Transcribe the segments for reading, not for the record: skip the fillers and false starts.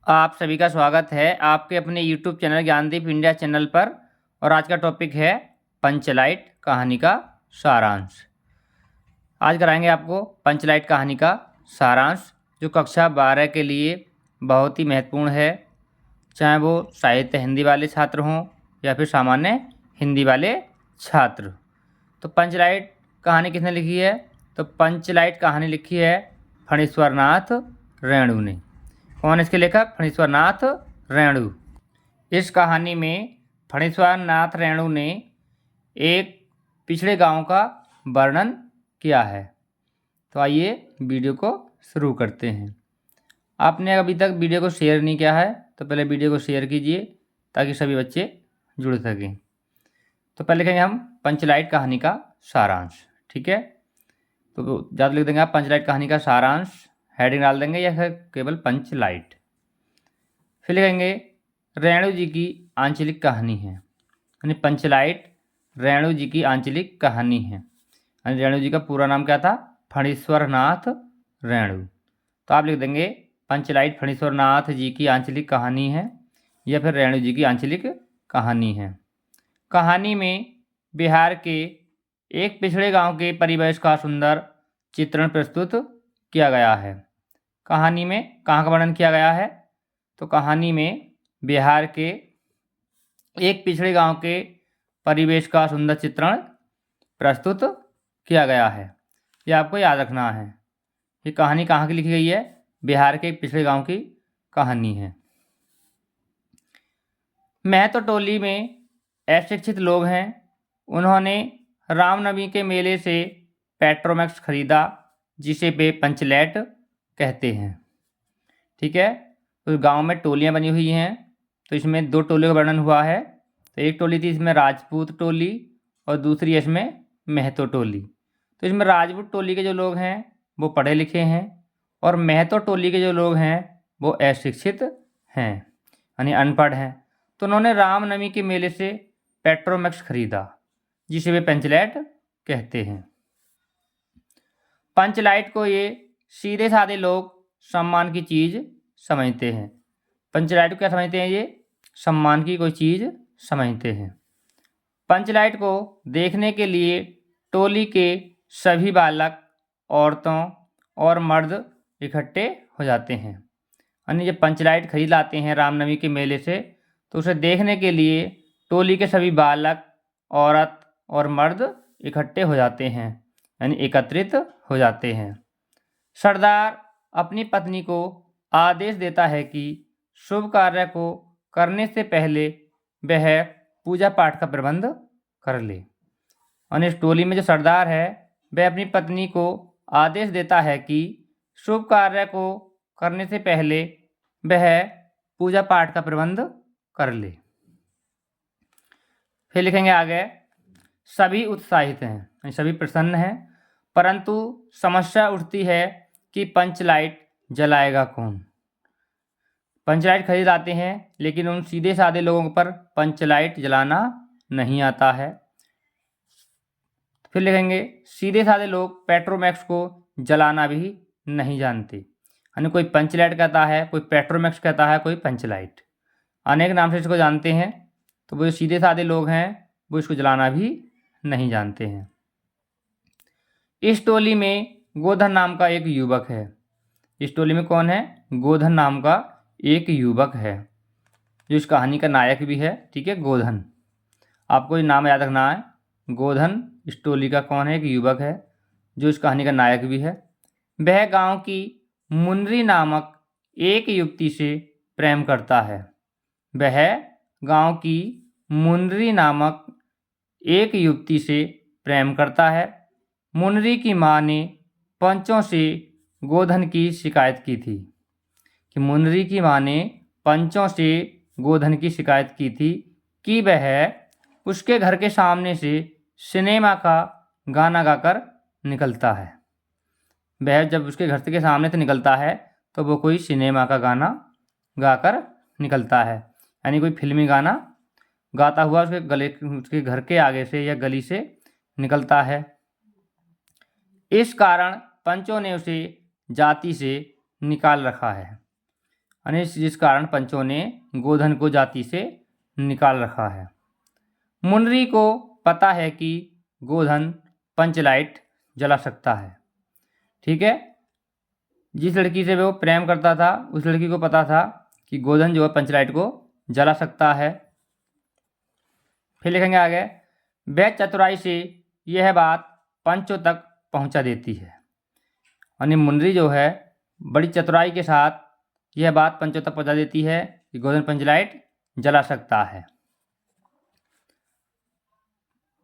आप सभी का स्वागत है आपके अपने YouTube channel Gyandeep India channel पर। और आज का टॉपिक है पंचलाइट कहानी का सारांश। आज कराएंगे आपको पंचलाइट कहानी का सारांश, जो कक्षा 12 के लिए बहुत ही महत्वपूर्ण है, चाहे वो साहित्य हिंदी वाले छात्र हों या फिर सामान्य हिंदी वाले छात्र। तो पंचलाइट कहानी किसने लिखी है? तो पंचलाइट कहानी लिखी है फणीश्वरनाथ रेणु ने। कौन इसके लेखक? फणीश्वरनाथ रेणु। इस कहानी में फणीश्वरनाथ रेणु ने एक पिछड़े गांव का वर्णन किया है। तो आइए वीडियो को शुरू करते हैं। आपने अभी तक वीडियो को शेयर नहीं किया है तो पहले वीडियो को शेयर कीजिए ताकि सभी बच्चे जुड़ सकें। तो पहले लिखेंगे हम पंचलाइट कहानी का सारांश, ठीक है। तो ज़्यादा लिख देंगे आप पंचलाइट कहानी का सारांश, हेडिंग डाल देंगे या फिर केवल पंचलाइट। फिर लिखेंगे रेणु जी की आंचलिक कहानी है, यानी पंचलाइट रेणु जी की आंचलिक कहानी है। यानी रेणु जी का पूरा नाम क्या था? फणीश्वरनाथ रेणु। तो आप लिख देंगे पंचलाइट फणीश्वरनाथ जी की आंचलिक कहानी है या फिर रेणु जी की आंचलिक कहानी है। कहानी में बिहार के एक पिछड़े गांव के परिवेश का सुंदर चित्रण प्रस्तुत किया गया है। कहानी में कहाँ का वर्णन किया गया है? तो कहानी में बिहार के एक पिछड़े गांव के परिवेश का सुंदर चित्रण प्रस्तुत किया गया है। ये आपको याद रखना है। ये कहानी कहाँ की लिखी गई है? बिहार के एक पिछड़े गांव की कहानी है। महतो टोली में अशिक्षित लोग हैं। उन्होंने रामनवमी के मेले से पेट्रोमैक्स खरीदा, जिसे वे पंचलैट कहते हैं, ठीक है। तो गांव में टोलियां बनी हुई हैं, तो इसमें दो टोलियों का वर्णन हुआ है। तो एक टोली थी इसमें राजपूत टोली और दूसरी है इसमें महतो टोली। तो इसमें राजपूत टोली के जो लोग हैं वो पढ़े लिखे हैं और महतो टोली के जो लोग हैं वो अशिक्षित हैं, यानी अनपढ़ हैं। तो उन्होंने रामनवमी के मेले से पेट्रोमैक्स खरीदा, जिसे वे पंचलैट कहते हैं। पंचलाइट को ये सीधे साधे लोग सम्मान की चीज़ समझते हैं। पंचलाइट को क्या समझते हैं? ये सम्मान की कोई चीज़ समझते हैं। पंचलाइट को देखने के लिए टोली के सभी बालक, औरतों और मर्द इकट्ठे हो जाते हैं। यानी जब पंचलाइट खरीद लाते हैं रामनवमी के मेले से, तो उसे देखने के लिए टोली के सभी बालक, औरत और मर्द इकट्ठे हो जाते हैं, यानी एकत्रित हो जाते हैं। सरदार अपनी पत्नी को आदेश देता है कि शुभ कार्य को करने से पहले वह पूजा पाठ का प्रबंध कर ले। और इस टोली में जो सरदार है वह अपनी पत्नी को आदेश देता है कि शुभ कार्य को करने से पहले वह पूजा पाठ का प्रबंध कर ले। फिर लिखेंगे आगे, सभी उत्साहित हैं, सभी प्रसन्न हैं, परंतु समस्या उठती है कि पंचलाइट जलाएगा कौन। पंचलाइट खरीद आते हैं लेकिन उन सीधे साधे लोगों पर पंचलाइट जलाना नहीं आता है। फिर लिखेंगे सीधे साधे लोग पेट्रोमैक्स को जलाना भी नहीं जानते। यानी कोई पंचलाइट कहता है, कोई पेट्रोमैक्स कहता है, कोई पंचलाइट, अनेक नाम से इसको जानते हैं। तो वो सीधे साधे लोग हैं वो इसको जलाना भी नहीं जानते हैं। इस टोली में गोधन नाम का एक युवक है। इस टोली में कौन है? गोधन नाम का एक युवक है, जो इस कहानी का नायक भी है, ठीक है, गोधन। आपको ये नाम याद रखना है, गोधन इस टोली का कौन है? एक युवक है जो इस कहानी का नायक भी है। वह गांव की मुनरी नामक एक युवती से प्रेम करता है। वह गांव की मुनरी नामक एक युवती से प्रेम करता है। मुनरी की माँ ने पंचों से गोधन की शिकायत की थी कि मुनरी की माँ ने पंचों से गोधन की शिकायत की थी कि वह उसके घर के सामने से सिनेमा का गाना गाकर निकलता है। वह जब उसके घर के सामने से निकलता है तो वो कोई सिनेमा का गाना गाकर निकलता है, यानी कोई फिल्मी गाना गाता हुआ उसके घर के आगे से या गली से निकलता है। इस कारण पंचों ने उसे जाति से निकाल रखा है। यानी जिस कारण पंचों ने गोधन को जाति से निकाल रखा है। मुनरी को पता है कि गोधन पंचलाइट जला सकता है। ठीक है, जिस लड़की से वो प्रेम करता था उस लड़की को पता था कि गोधन जो है पंचलाइट को जला सकता है। फिर लिखेंगे आगे, वह चतुराई से यह बात पंचों तक पहुंचा देती है। यानी मुनरी जो है बड़ी चतुराई के साथ यह बात पंचों तक पहुंचा देती है कि गोधन पंचलाइट जला सकता है।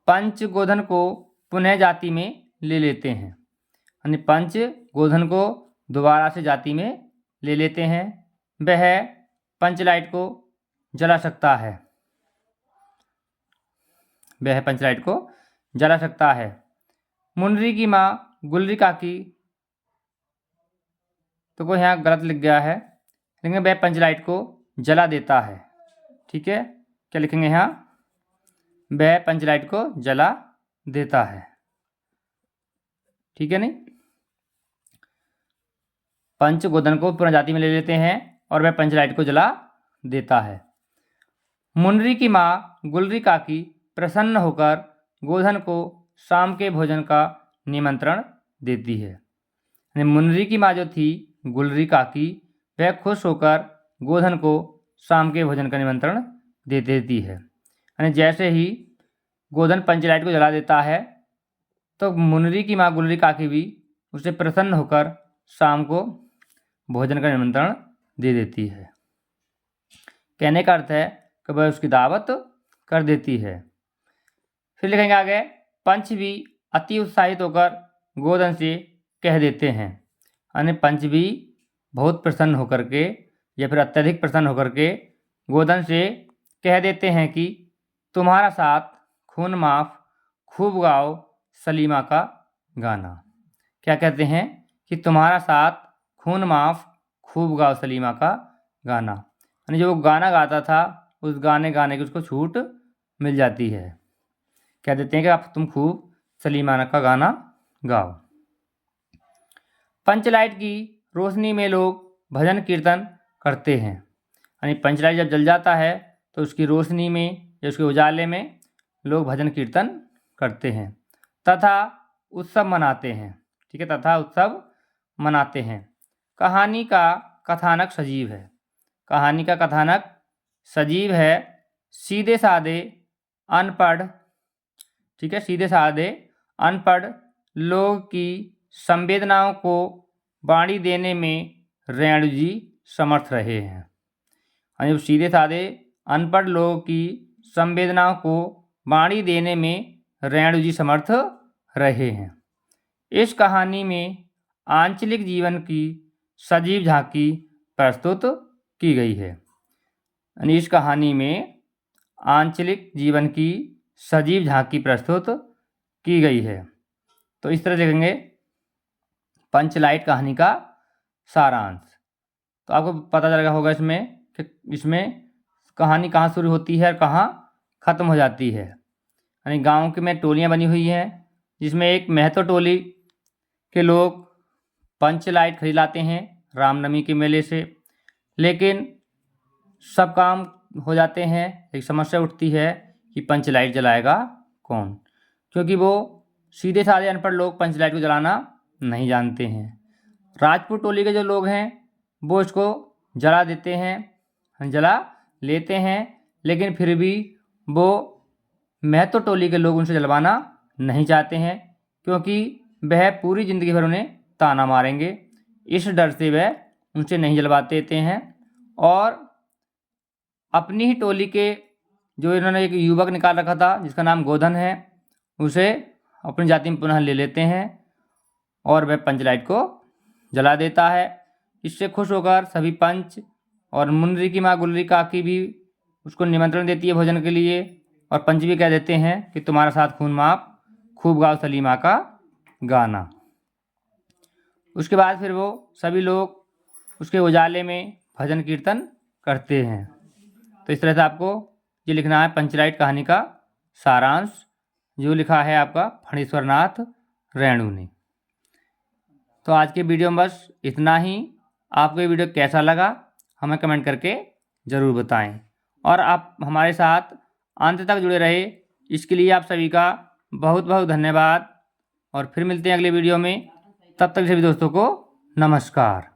पंच गोधन को पुनः जाति में ले लेते हैं। यानी पंच गोधन को दोबारा से जाति में ले लेते हैं। वह पंचलाइट को जला सकता है। वह पंचलाइट को जला सकता है। मुनरी की माँ गुलरी काकी, तो कोई यहाँ गलत लिख गया है, लेकिन वह पंचलाइट को जला देता है। ठीक है, क्या लिखेंगे यहाँ, वह पंचलाइट को जला देता है। ठीक है, नहीं, पंच गोधन को पुनः जाति में ले लेते हैं और वह पंचलाइट को जला देता है। मुनरी की माँ गुलरी काकी प्रसन्न होकर गोधन को शाम के भोजन का निमंत्रण देती है। यानी मुनरी की माँ जो थी गुलरी काकी, वह खुश होकर गोधन को शाम के भोजन का निमंत्रण दे देती है। यानी जैसे ही गोधन पंचलाइट को जला देता है तो मुनरी की माँ गुलरी काकी भी उसे प्रसन्न होकर शाम को भोजन का निमंत्रण दे देती है। कहने का अर्थ है कि वह उसकी दावत कर देती है। फिर लिखेंगे आगे, पंच भी अति उत्साहित होकर गोधन से कह देते हैं। यानी पंच भी बहुत प्रसन्न होकर के या फिर अत्यधिक प्रसन्न होकर के गोधन से कह देते हैं कि तुम्हारा साथ खून माफ खूब गाओ सलीमा का गाना। क्या कहते हैं कि तुम्हारा साथ खून माफ खूब गाओ सलीमा का गाना। यानी जो वो गाना गाता था उस गाने गाने की उसको छूट मिल जाती है। कह देते हैं कि आप तुम खूब सलीमा का गाना गाओ। पंचलाइट की रोशनी में लोग भजन कीर्तन करते हैं। यानी पंचलाइट जब जल जाता है तो उसकी रोशनी में या उसके उजाले में लोग भजन कीर्तन करते हैं तथा उत्सव मनाते हैं। ठीक है, तथा उत्सव मनाते हैं। कहानी का कथानक सजीव है। कहानी का कथानक सजीव है। सीधे साधे अनपढ़, ठीक है, सीधे साधे अनपढ़ लोग की संवेदनाओं को वाणी देने में रेणु जी समर्थ रहे हैं। यानी सीधे साधे अनपढ़ लोगों की संवेदनाओं को वाणी देने में रेणु जी समर्थ रहे हैं। इस कहानी में आंचलिक जीवन की सजीव झांकी प्रस्तुत की गई है। यानी इस कहानी में आंचलिक जीवन की सजीव झांकी प्रस्तुत की गई है। तो इस तरह देखेंगे पंचलाइट कहानी का सारांश। तो आपको पता चल गया होगा इसमें कि इसमें कहानी कहाँ शुरू होती है और कहाँ ख़त्म हो जाती है। यानी गाँव के में टोलियाँ बनी हुई हैं जिसमें एक महतो टोली के लोग पंचलाइट खरीद लाते हैं रामनवमी के मेले से, लेकिन सब काम हो जाते हैं। एक समस्या उठती है कि पंचलाइट जलाएगा कौन, क्योंकि वो सीधे साधे अनपढ़ लोग पंचलाइट को जलाना नहीं जानते हैं। राजपूत टोली के जो लोग हैं वो इसको जला देते हैं, जला लेते हैं, लेकिन फिर भी वो महतो टोली के लोग उनसे जलवाना नहीं चाहते हैं क्योंकि वह पूरी ज़िंदगी भर उन्हें ताना मारेंगे। इस डर से वह उनसे नहीं जलवाते देते हैं और अपनी ही टोली के जो इन्होंने एक युवक निकाल रखा था जिसका नाम गोधन है उसे अपनी जाति में पुनः ले लेते हैं और वह पंचलाइट को जला देता है। इससे खुश होकर सभी पंच और मुनरी की माँ गुलरी काकी भी उसको निमंत्रण देती है भोजन के लिए और पंच भी कह देते हैं कि तुम्हारा साथ खून माफ खूब गाओ सलीमा का गाना। उसके बाद फिर वो सभी लोग उसके उजाले में भजन कीर्तन करते हैं। तो इस तरह से आपको ये लिखना है पंचलाइट कहानी का सारांश, जो लिखा है आपका फणीश्वर नाथ रेणु ने। तो आज के वीडियो में बस इतना ही। आपको ये वीडियो कैसा लगा हमें कमेंट करके ज़रूर बताएं। और आप हमारे साथ अंत तक जुड़े रहे, इसके लिए आप सभी का बहुत बहुत धन्यवाद। और फिर मिलते हैं अगले वीडियो में, तब तक सभी दोस्तों को नमस्कार।